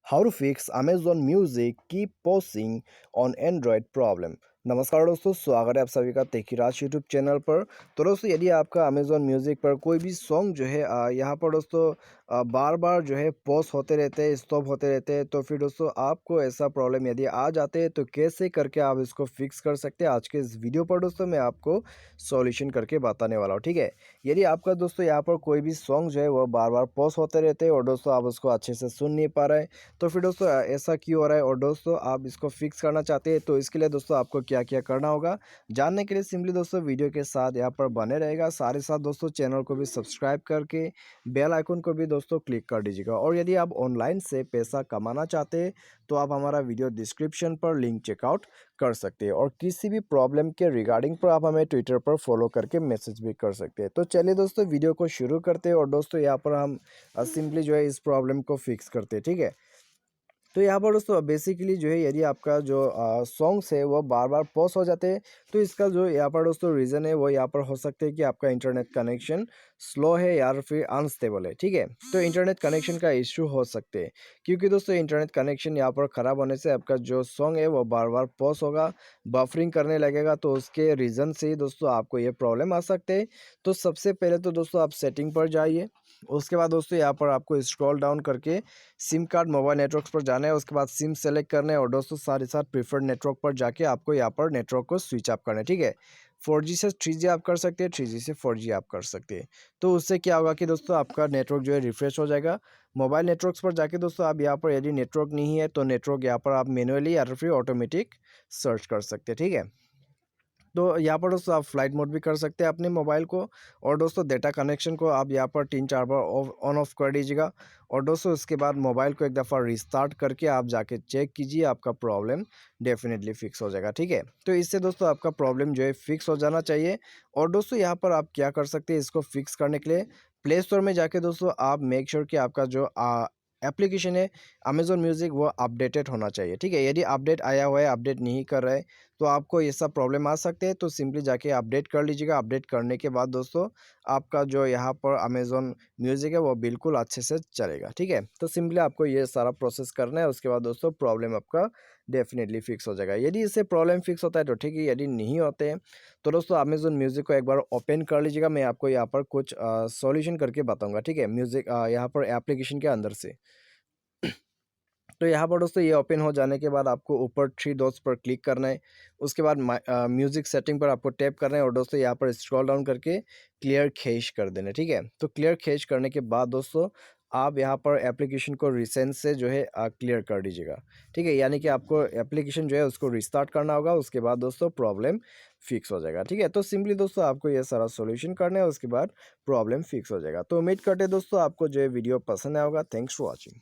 How to fix Amazon Music keep pausing on Android problem। नमस्कार दोस्तों, स्वागत है आप सभी का तेकीराज यूट्यूब चैनल पर। तो दोस्तों, यदि आपका अमेजोन म्यूज़िक पर कोई भी सॉन्ग जो है यहाँ पर दोस्तों बार बार जो है पॉज होते रहते हैं, स्टॉप होते रहते हैं, तो फिर दोस्तों आपको ऐसा प्रॉब्लम यदि आ जाते हैं तो कैसे करके आप इसको फिक्स कर सकते हैं, आज के इस वीडियो पर दोस्तों मैं आपको सॉल्यूशन करके बताने वाला हूँ। ठीक है, यदि आपका दोस्तों यहाँ पर कोई भी सॉन्ग जो है वो बार बार पॉज होते रहते हैं और दोस्तों आप उसको अच्छे से सुन नहीं पा रहे हैं, तो फिर दोस्तों ऐसा क्यों हो रहा है और दोस्तों आप इसको फिक्स करना चाहते हैं, तो इसके लिए दोस्तों आपको क्या क्या करना होगा जानने के लिए सिंपली दोस्तों वीडियो के साथ यहाँ पर बने रहेगा। साथ ही साथ दोस्तों चैनल को भी सब्सक्राइब करके बेल आइकन को भी दोस्तों क्लिक कर दीजिएगा। और यदि आप ऑनलाइन से पैसा कमाना चाहते हैं तो आप हमारा वीडियो डिस्क्रिप्शन पर लिंक चेकआउट कर सकते हैं, और किसी भी प्रॉब्लम के रिगार्डिंग पर आप हमें ट्विटर पर फॉलो करके मैसेज भी कर सकते हैं। तो चलिए दोस्तों वीडियो को शुरू करते हैं और दोस्तों यहाँ पर हम सिंपली जो है इस प्रॉब्लम को फिक्स करते हैं। ठीक है, तो यहाँ पर दोस्तों बेसिकली जो है यदि आपका जो सॉन्ग्स है वो बार बार पॉज हो जाते हैं, तो इसका जो यहाँ पर दोस्तों रीज़न है वो यहाँ पर हो सकते हैं कि आपका इंटरनेट कनेक्शन स्लो है या फिर अनस्टेबल है। ठीक है, तो इंटरनेट कनेक्शन का इशू हो सकते हैं, क्योंकि दोस्तों इंटरनेट कनेक्शन यहाँ पर ख़राब होने से आपका जो सॉन्ग है वो बार बार पॉज होगा, बफरिंग करने लगेगा, तो उसके रीज़न से ही दोस्तों आपको ये प्रॉब्लम आ सकते हैं। तो सबसे पहले तो दोस्तों आप सेटिंग पर जाइए, उसके बाद दोस्तों यहाँ पर आपको स्क्रॉल डाउन करके सिम कार्ड मोबाइल नेटवर्क्स पर जाना है, उसके बाद सिम सेलेक्ट करना है और दोस्तों साथ ही साथ प्रीफर्ड नेटवर्क पर जाके आपको यहाँ पर नेटवर्क को स्विच ऑफ करना है। ठीक है, 4G से 3G आप कर सकते हैं, 3G से 4G आप कर सकते हैं। तो उससे क्या होगा कि दोस्तों आपका नेटवर्क जो है रिफ्रेश हो जाएगा। मोबाइल नेटवर्क्स पर जाके दोस्तों आप यहाँ पर यदि नेटवर्क नहीं है तो नेटवर्क यहाँ पर आप मैनुअली या फिर ऑटोमेटिक सर्च कर सकते हैं। ठीक है, तो यहाँ पर दोस्तों आप फ्लाइट मोड भी कर सकते हैं अपने मोबाइल को, और दोस्तों डेटा कनेक्शन को आप यहाँ पर 3-4 बार ऑन ऑफ कर दीजिएगा। और दोस्तों उसके बाद मोबाइल को एक दफ़ा रिस्टार्ट करके आप जाके चेक कीजिए, आपका प्रॉब्लम डेफिनेटली फिक्स हो जाएगा। ठीक है, तो इससे दोस्तों आपका प्रॉब्लम जो है फिक्स हो जाना चाहिए। और दोस्तों यहाँ पर आप क्या कर सकते हैं इसको फिक्स करने के लिए, प्ले स्टोर में जाके दोस्तों आप मेक श्योर कि आपका जो एप्लीकेशन है अमेजोन म्यूज़िक वो अपडेटेड होना चाहिए। ठीक है, यदि अपडेट आया हुआ है, अपडेट नहीं कर रहा है, तो आपको ये सब प्रॉब्लम आ सकते हैं। तो सिंपली जाके अपडेट कर लीजिएगा। अपडेट करने के बाद दोस्तों आपका जो यहाँ पर अमेजोन म्यूज़िक है वो बिल्कुल अच्छे से चलेगा। ठीक है, तो सिंपली आपको ये सारा प्रोसेस करना है, उसके बाद दोस्तों प्रॉब्लम आपका डेफिनेटली फिक्स हो जाएगा। यदि इससे प्रॉब्लम फिक्स होता है तो ठीक है, यदि नहीं होते हैं तो दोस्तों अमेजोन म्यूज़िक को एक बार ओपन कर लीजिएगा। मैं आपको यहाँ पर कुछ सॉल्यूशन करके बताऊँगा। ठीक है, म्यूज़िक यहाँ पर एप्लीकेशन के अंदर से। तो यहाँ पर दोस्तों ये ओपन हो जाने के बाद आपको ऊपर थ्री डॉट्स पर क्लिक करना है, उसके बाद म्यूज़िक सेटिंग पर आपको टैप करना है और दोस्तों यहाँ पर स्क्रॉल डाउन करके क्लियर कैश कर देना है। ठीक है, तो क्लियर कैश करने के बाद दोस्तों आप यहाँ पर एप्लीकेशन को रिसेंट से जो है क्लियर कर दीजिएगा। ठीक है, यानी कि आपको एप्लीकेशन जो है उसको रिस्टार्ट करना होगा, उसके बाद दोस्तों प्रॉब्लम फिक्स हो जाएगा। ठीक है, तो सिंपली दोस्तों आपको ये सारा सोल्यूशन करना है, उसके बाद प्रॉब्लम फिक्स हो जाएगा। तो उम्मीद करते हैं दोस्तों आपको जो है वीडियो पसंद आया होगा। Thanks for watching.